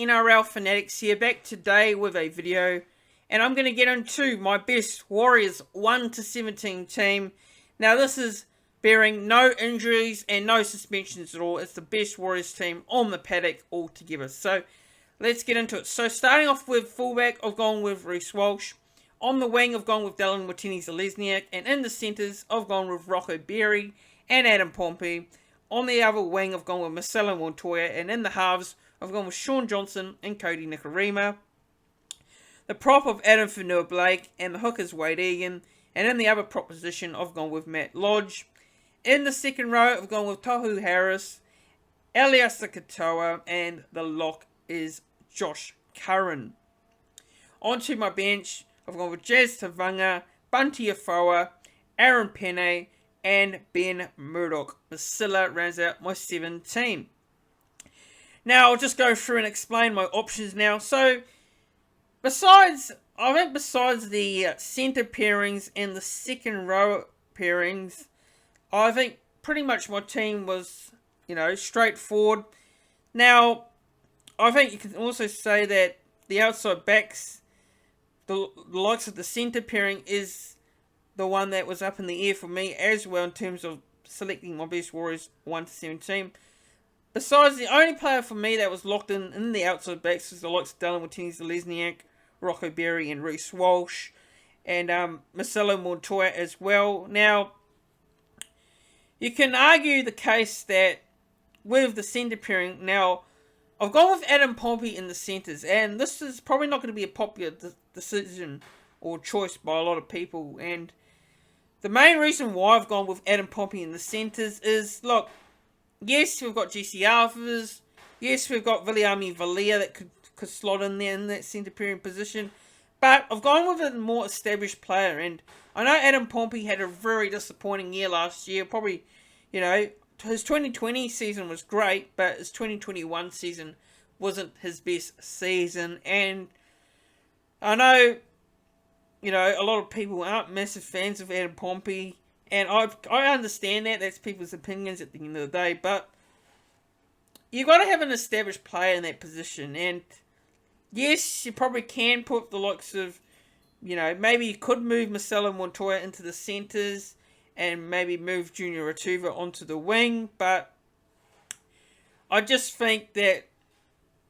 NRL Fanatics here, back today with a video, and I'm going to get into my best Warriors 1-17 team. Now this is bearing no injuries and no suspensions at all. It's the best Warriors team on the paddock altogether. So let's get into it. So starting off with fullback, I've gone with Reece Walsh. On the wing, I've gone with Dylan Watene-Zelezniak, and in the centres, I've gone with Rocco Berry and Adam Pompey. On the other wing, I've gone with Marcelo Montoya, and in the halves, I've gone with Shaun Johnson and Cody Nikorima. The prop of Adam Fanua-Blake, and the hook is Wade Egan, and in the other prop position, I've gone with Matt Lodge. In the second row, I've gone with Tohu Harris, Eliasa Katoa, and the lock is Josh Curran. Onto my bench, I've gone with Jazz Tavanga, Bunty Afoa, Aaron Penne, and Ben Murdoch. Basila rounds out my 17. Now I'll just go through and explain my options now. So besides the centre pairings and the second row pairings, I think pretty much my team was, straightforward. Now I think you can also say that the outside backs, the likes of the centre pairing, is the one that was up in the air for me as well in terms of selecting my best Warriors 1-17. Besides, the only player for me that was locked in the outside backs was the likes of Dylan Watene-Zelezniak, Rocco Berry and Reece Walsh, and Marcelo Montoya as well. Now, you can argue the case that with the centre pairing, now I've gone with Adam Pompey in the centres, and this is probably not going to be a popular decision or choice by a lot of people, and the main reason why I've gone with Adam Pompey in the centres is, look, yes, we've got Jesse Arthurs, yes, we've got Viliami Valia that could slot in there in that centre pairing position, but I've gone with a more established player, and I know Adam Pompey had a very disappointing year last year. Probably, his 2020 season was great, but his 2021 season wasn't his best season, and I know, a lot of people aren't massive fans of Adam Pompey, and I understand that. That's people's opinions at the end of the day, but you've got to have an established player in that position, and yes, you probably can put the likes of, maybe you could move Marcelo Montoya into the centres, and maybe move Junior Ratuva onto the wing, but I just think that,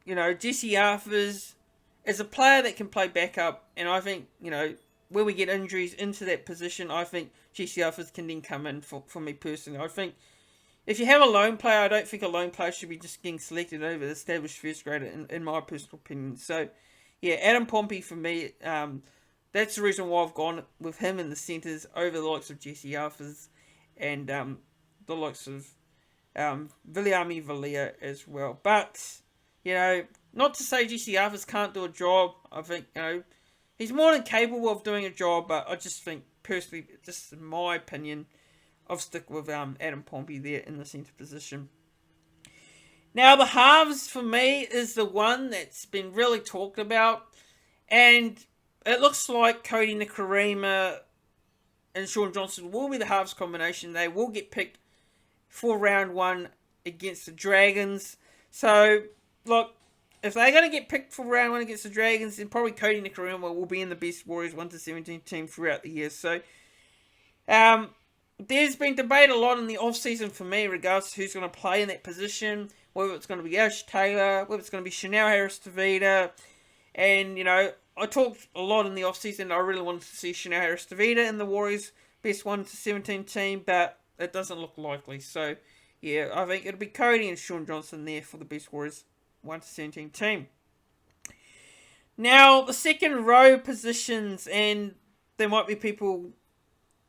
Jesse Arthurs is a player that can play backup, and I think, when we get injuries into that position, I think Jesse Arthurs can then come in for me personally. I think if you have a lone player, I don't think a lone player should be just getting selected over the established first grader, in my personal opinion. So, yeah, Adam Pompey for me, that's the reason why I've gone with him in the centres over the likes of Jesse Arthurs and the likes of Viliami Valia as well. But, not to say Jesse Arthurs can't do a job. I think, he's more than capable of doing a job, but I just think, personally, just in my opinion, I'll stick with Adam Pompey there in the centre position. Now, the halves, for me, is the one that's been really talked about, and it looks like Cody Nikorima and Shaun Johnson will be the halves combination. They will get picked for round 1 against the Dragons. So, look, if they're going to get picked for round 1 against the Dragons, then probably Cody Nikorima will be in the best Warriors 1-17 team throughout the year. So, there's been debate a lot in the off-season for me in regards to who's going to play in that position, whether it's going to be Ash Taylor, whether it's going to be Chanel Harris-Tavita, and, I talked a lot in the off-season. I really wanted to see Chanel Harris-Tavita in the Warriors best 1-17 team, but it doesn't look likely. So, yeah, I think it'll be Cody and Shaun Johnson there for the best Warriors 1-17 team. Now, the second row positions, and there might be people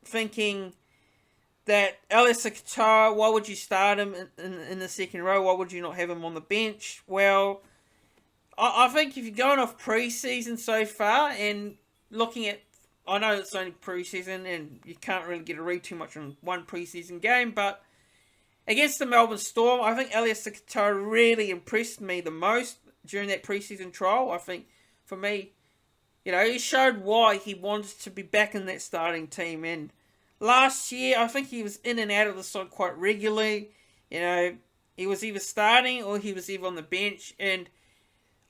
thinking that Eliasa Katoa, why would you start him in the second row? Why would you not have him on the bench? Well, I think if you're going off pre-season so far and looking at, I know it's only pre-season and you can't really get a read too much on one pre-season game, but against the Melbourne Storm, I think Eliasa Katoa really impressed me the most during that pre-season trial. I think, for me, he showed why he wanted to be back in that starting team, and last year, I think he was in and out of the side quite regularly. He was either starting or he was either on the bench, and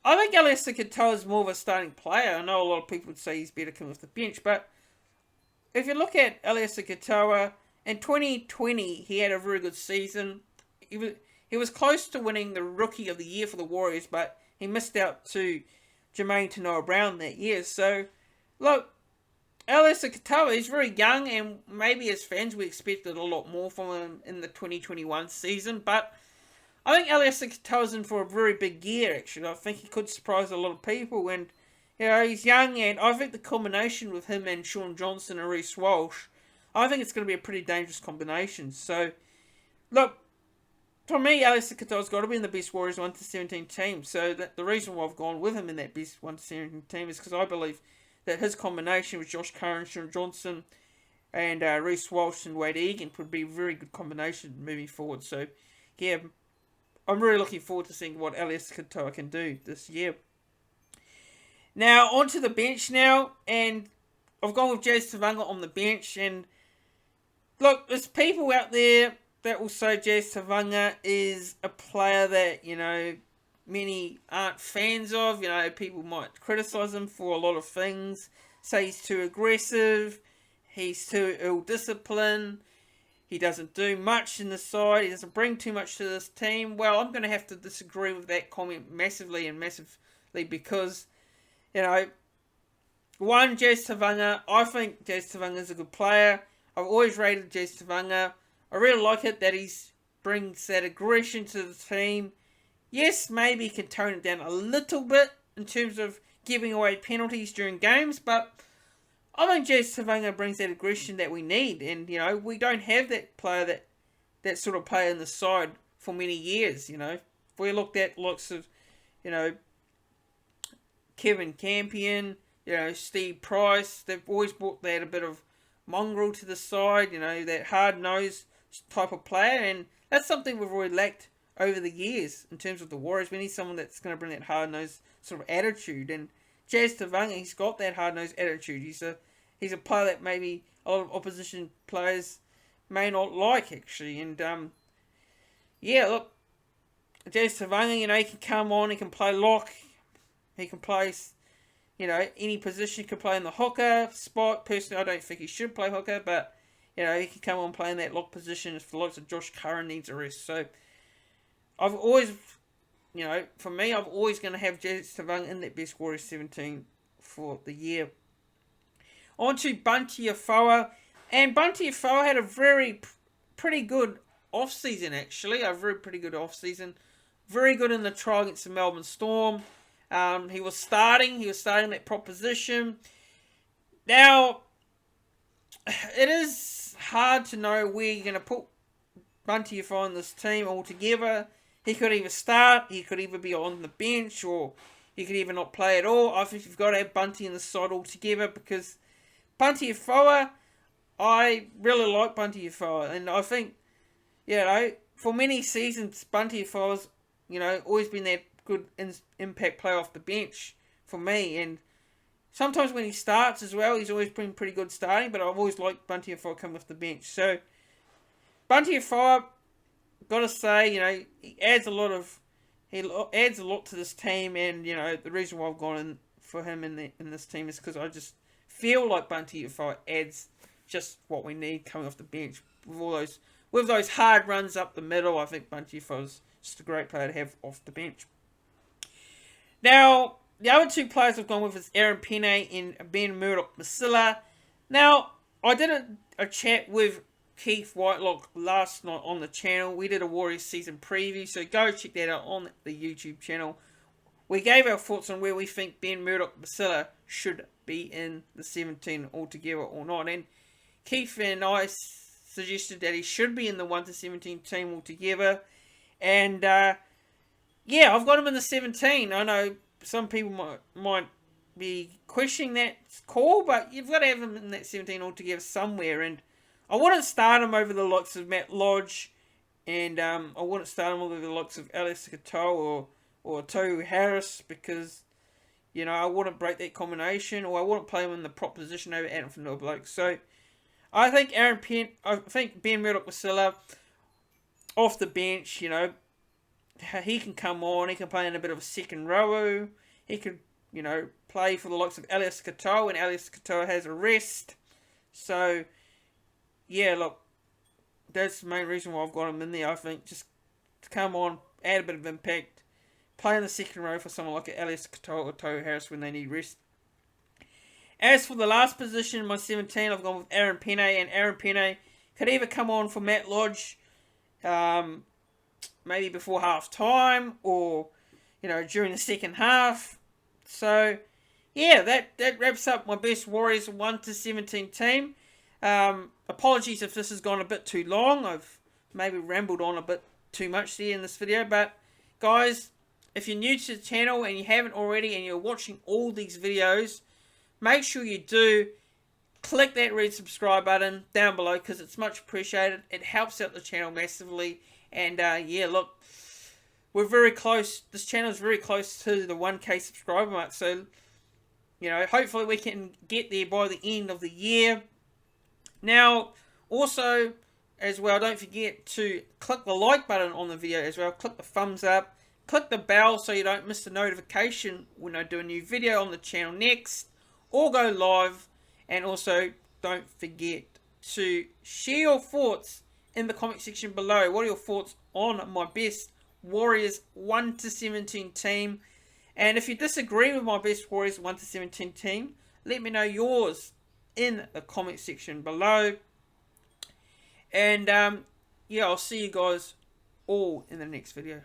I think Alistair Katoa is more of a starting player. I know a lot of people would say he's better coming off the bench, but if you look at Alistair Katoa, in 2020 he had a very good season. He was close to winning the Rookie of the Year for the Warriors, but he missed out to Jermaine Tanoa-Brown that year. So, look, Alistair Katoa is very young, and maybe as fans we expected a lot more from him in the 2021 season, but I think Alistair Katoa's in for a very big year, actually. I think he could surprise a lot of people, and he's young, and I think the combination with him and Sean Johnson and Reece Walsh, I think it's going to be a pretty dangerous combination. So, look, for me, Alistair Katoa's got to be in the best Warriors 1-17 team. So the reason why I've gone with him in that best 1-17 team is because I believe that his combination with Josh Curran, Sean Johnson, and Reece Walsh and Wade Egan would be a very good combination moving forward. So, yeah, I'm really looking forward to seeing what Alistair Katoa can do this year. Now, onto the bench now, and I've gone with Jazz Tevaga on the bench, and look, there's people out there that will say Jazz Tevaga is a player that, many aren't fans of. People might criticise him for a lot of things, say he's too aggressive, he's too ill-disciplined, he doesn't do much in the side, he doesn't bring too much to this team. Well, I'm going to have to disagree with that comment massively because, one, Jazz Tevaga, I think Jazz Tevaga is a good player. I've always rated Jazz Tevaga. I really like it that he brings that aggression to the team. Yes, maybe he can tone it down a little bit in terms of giving away penalties during games, but I think Jazz Tevaga brings that aggression that we need, and we don't have that player that sort of player in the side for many years. If we looked at lots of Kevin Campion, Steve Price, they've always brought that a bit of mongrel to the side, that hard-nosed type of player, and that's something we've already lacked over the years in terms of the Warriors. We need someone that's going to bring that hard-nosed sort of attitude, and Jazz Tevaga, he's got that hard-nosed attitude. He's a player that maybe a lot of opposition players may not like, actually, and look, Jazz Tevaga, he can come on, he can play lock, he can play, any position. He can play in the hooker spot. Personally, I don't think he should play hooker, but he can come on playing that lock position if the likes of Josh Curran needs a rest. So I've always, for me, I'm always going to have Jazz Tevaga in that best Warriors 17 for the year. On to Bunty Afoa, and Bunty Afoa had a pretty good off-season, actually. Pretty good off-season. Very good in the trial against the Melbourne Storm. He was starting that proposition. Now, it is hard to know where you're going to put Bunty Afoa on this team altogether. He could either start, he could either be on the bench, or he could even not play at all. I think you've got to have Bunty in the side altogether, because Bunty Afoa, I really like Bunty Afoa, and I think, for many seasons, Bunty Afoa's, always been that good impact player off the bench for me, and sometimes when he starts as well, he's always been pretty good starting, but I've always liked Bunty Afoa coming off the bench. So, Bunty Afoa, gotta say, he adds a lot to this team, and the reason why I've gone in for him in this team is because I just feel like Bunty Afoa adds just what we need coming off the bench with those hard runs up the middle. I think Bunty Afoa's just a great player to have off the bench. Now, the other two players I've gone with is Aaron Pene and Ben Murdoch-Masila. Now, I did a chat with Keith Whitelock last night on the channel. We did a Warriors season preview, so go check that out on the YouTube channel. We gave our thoughts on where we think Ben Murdoch-Masila should be in the 17 altogether or not. And Keith and I suggested that he should be in the 1-17 team altogether. And I've got him in the 17. I know some people might be questioning that call, but you've got to have him in that 17 altogether somewhere. And I wouldn't start him over the likes of Matt Lodge, and I wouldn't start him over the likes of Alistair Katoa or Tohu Harris, because I wouldn't break that combination, or I wouldn't play him in the prop position over Adam Van Blake. So I think Ben Murdoch-Masila off the bench, he can come on. He can play in a bit of a second row. He could, play for the likes of Elias Katoa when Elias Katoa has a rest. So, yeah, look, that's the main reason why I've got him in there. I think just to come on, add a bit of impact, play in the second row for someone like Elias Katoa or Tohu Harris when they need rest. As for the last position in my 17, I've gone with Aaron Pene, and Aaron Pene could either come on for Matt Lodge, maybe before half time, or during the second half. So yeah, that wraps up my best Warriors 1 to 17 team. Apologies if this has gone a bit too long. I've maybe rambled on a bit too much there in this video, but guys, if you're new to the channel and you haven't already and you're watching all these videos, make sure you do click that red subscribe button down below because it's much appreciated. It helps out the channel massively. And yeah, look, we're very close. This channel is very close to the 1K subscriber mark. So, hopefully we can get there by the end of the year. Now, also, as well, don't forget to click the like button on the video as well. Click the thumbs up. Click the bell so you don't miss the notification when I do a new video on the channel next, or go live. And also, don't forget to share your thoughts in the comment section below. What are your thoughts on my best Warriors 1 to 17 team? And if you disagree with my best Warriors 1 to 17 team, let me know yours in the comment section below. And yeah, I'll see you guys all in the next video.